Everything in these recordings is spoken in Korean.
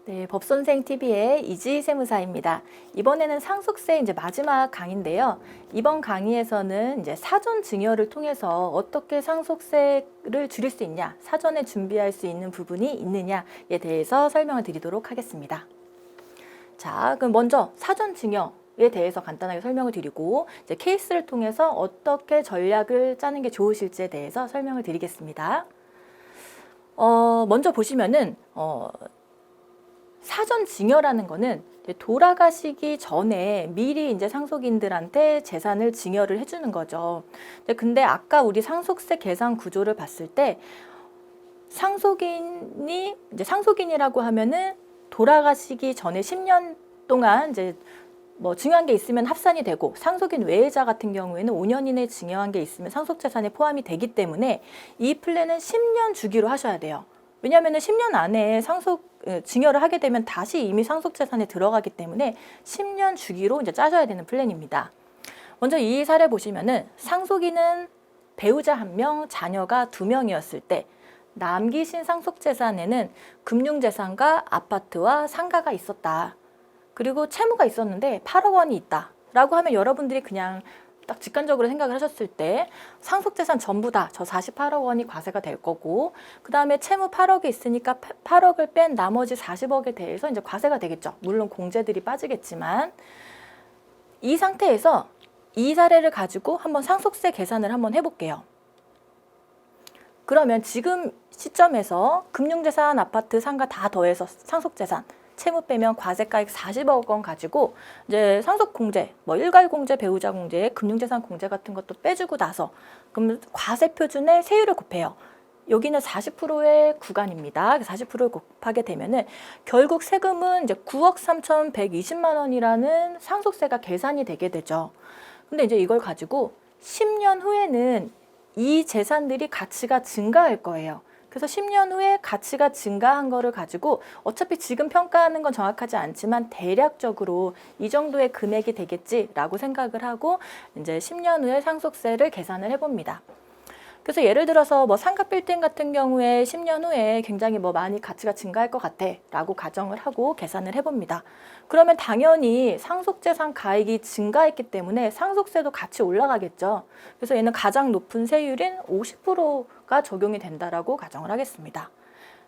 네, 법선생 TV의 이지 세무사입니다. 이번에는 상속세 이제 마지막 강의인데요. 이번 강의에서는 이제 사전 증여를 통해서 어떻게 상속세를 줄일 수 있냐, 사전에 준비할 수 있는 부분이 있느냐에 대해서 설명을 드리도록 하겠습니다. 자, 그럼 먼저 사전 증여에 대해서 간단하게 설명을 드리고 이제 케이스를 통해서 어떻게 전략을 짜는 게 좋으실지에 대해서 설명을 드리겠습니다. 먼저 보시면은 사전 증여라는 거는 돌아가시기 전에 미리 이제 상속인들한테 재산을 증여를 해주는 거죠. 근데 아까 우리 상속세 계산 구조를 봤을 때 상속인이라고 하면은 돌아가시기 전에 10년 동안 이제 뭐 증여한 게 있으면 합산이 되고, 상속인 외자 같은 경우에는 5년 이내에 증여한 게 있으면 상속재산에 포함이 되기 때문에 이 플랜은 10년 주기로 하셔야 돼요. 왜냐하면 10년 안에 증여를 하게 되면 다시 이미 상속재산에 들어가기 때문에 10년 주기로 이제 짜줘야 되는 플랜입니다. 먼저 이 사례 보시면은 상속인은 배우자 1명, 자녀가 2명이었을 때 남기신 상속재산에는 금융재산과 아파트와 상가가 있었다. 그리고 채무가 있었는데 8억 원이 있다 라고 하면 여러분들이 그냥 딱 직관적으로 생각을 하셨을 때 상속재산 전부 다 저 48억 원이 과세가 될 거고, 그 다음에 채무 8억이 있으니까 8억을 뺀 나머지 40억에 대해서 이제 과세가 되겠죠. 물론 공제들이 빠지겠지만, 이 상태에서 이 사례를 가지고 한번 상속세 계산을 한번 해볼게요. 그러면 지금 시점에서 금융재산, 아파트, 상가 다 더해서 상속재산, 채무 빼면 과세가액 40억 원 가지고 이제 상속공제, 뭐 일괄공제, 배우자 공제, 금융재산 공제 같은 것도 빼주고 나서 그럼 과세 표준의 세율을 곱해요. 여기는 40%의 구간입니다. 40%를 곱하게 되면은 결국 세금은 이제 9억 3,120만 원이라는 상속세가 계산이 되게 되죠. 근데 이제 이걸 가지고 10년 후에는 이 재산들이 가치가 증가할 거예요. 그래서 10년 후에 가치가 증가한 거를 가지고 어차피 지금 평가하는 건 정확하지 않지만 대략적으로 이 정도의 금액이 되겠지라고 생각을 하고 이제 10년 후에 상속세를 계산을 해봅니다. 그래서 예를 들어서 뭐 상가 빌딩 같은 경우에 10년 후에 굉장히 뭐 많이 가치가 증가할 것 같아 라고 가정을 하고 계산을 해봅니다. 그러면 당연히 상속재산 가액이 증가했기 때문에 상속세도 같이 올라가겠죠. 그래서 얘는 가장 높은 세율인 50%가 적용이 된다라고 가정을 하겠습니다.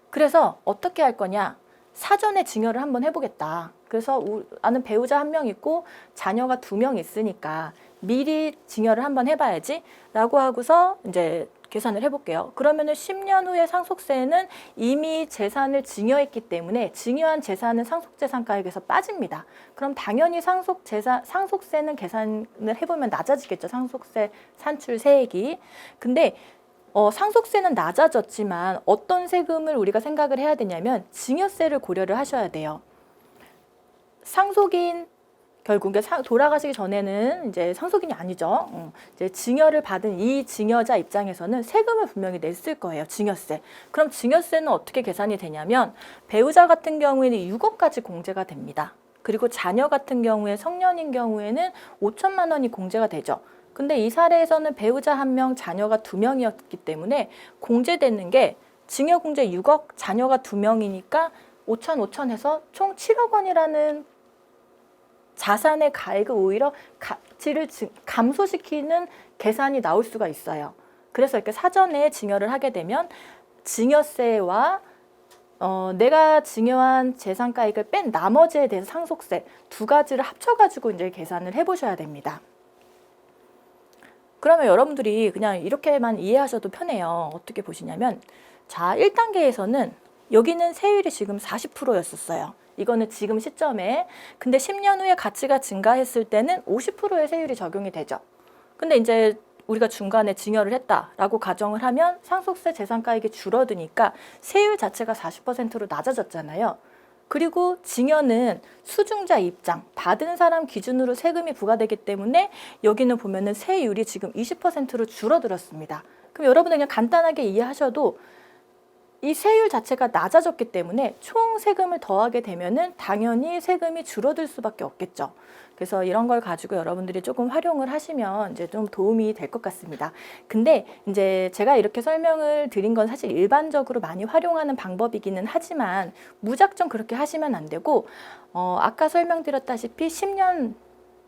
그래서 어떻게 할 거냐? 사전에 증여를 한번 해보겠다. 그래서 아는 배우자 1명 있고 자녀가 2명 있으니까 미리 증여를 한번 해봐야지 라고 하고서 이제 계산을 해볼게요. 그러면은 10년 후에 상속세는 이미 재산을 증여했기 때문에 증여한 재산은 상속재산가액에서 빠집니다. 그럼 당연히 상속세는 계산을 해보면 낮아지겠죠. 상속세 산출세액이. 근데 상속세는 낮아졌지만 어떤 세금을 우리가 생각을 해야 되냐면 증여세를 고려를 하셔야 돼요. 상속인 결국 돌아가시기 전에는 이제 상속인이 아니죠. 이제 증여를 받은 이 증여자 입장에서는 세금을 분명히 냈을 거예요. 증여세. 그럼 증여세는 어떻게 계산이 되냐면 배우자 같은 경우에는 6억까지 공제가 됩니다. 그리고 자녀 같은 경우에 성년인 경우에는 5천만 원이 공제가 되죠. 근데 이 사례에서는 배우자 1명, 자녀가 2명이었기 때문에 공제되는 게 증여공제 6억, 자녀가 2명이니까 5천 해서 총 7억 원이라는 자산의 가액을 오히려 가치를 감소시키는 계산이 나올 수가 있어요. 그래서 이렇게 사전에 증여를 하게 되면 증여세와 내가 증여한 재산가액을 뺀 나머지에 대해서 상속세 두 가지를 합쳐가지고 이제 계산을 해보셔야 됩니다. 그러면 여러분들이 그냥 이렇게만 이해하셔도 편해요. 어떻게 보시냐면, 자, 1단계에서는 여기는 세율이 지금 40%였었어요. 이거는 지금 시점에. 근데 10년 후에 가치가 증가했을 때는 50%의 세율이 적용이 되죠. 근데 이제 우리가 중간에 증여를 했다라고 가정을 하면 상속세 재산가액이 줄어드니까 세율 자체가 40%로 낮아졌잖아요. 그리고 증여는 수증자 입장, 받은 사람 기준으로 세금이 부과되기 때문에 여기는 보면은 세율이 지금 20%로 줄어들었습니다. 그럼 여러분들 그냥 간단하게 이해하셔도 이 세율 자체가 낮아졌기 때문에 총 세금을 더하게 되면은 당연히 세금이 줄어들 수밖에 없겠죠. 그래서 이런 걸 가지고 여러분들이 조금 활용을 하시면 이제 좀 도움이 될 것 같습니다. 근데 이제 제가 이렇게 설명을 드린 건 사실 일반적으로 많이 활용하는 방법이기는 하지만 무작정 그렇게 하시면 안 되고 아까 설명드렸다시피 10년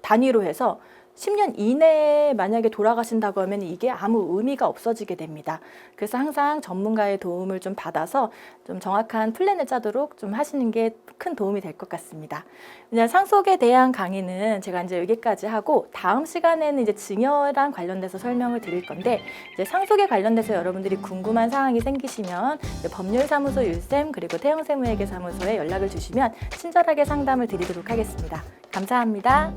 단위로 해서 10년 이내에 만약에 돌아가신다고 하면 이게 아무 의미가 없어지게 됩니다. 그래서 항상 전문가의 도움을 좀 받아서 좀 정확한 플랜을 짜도록 좀 하시는 게 큰 도움이 될 것 같습니다. 그냥 상속에 대한 강의는 제가 이제 여기까지 하고 다음 시간에는 이제 증여랑 관련돼서 설명을 드릴 건데 이제 상속에 관련돼서 여러분들이 궁금한 사항이 생기시면 법률사무소 율쌤 그리고 태영세무회계사무소에 연락을 주시면 친절하게 상담을 드리도록 하겠습니다. 감사합니다.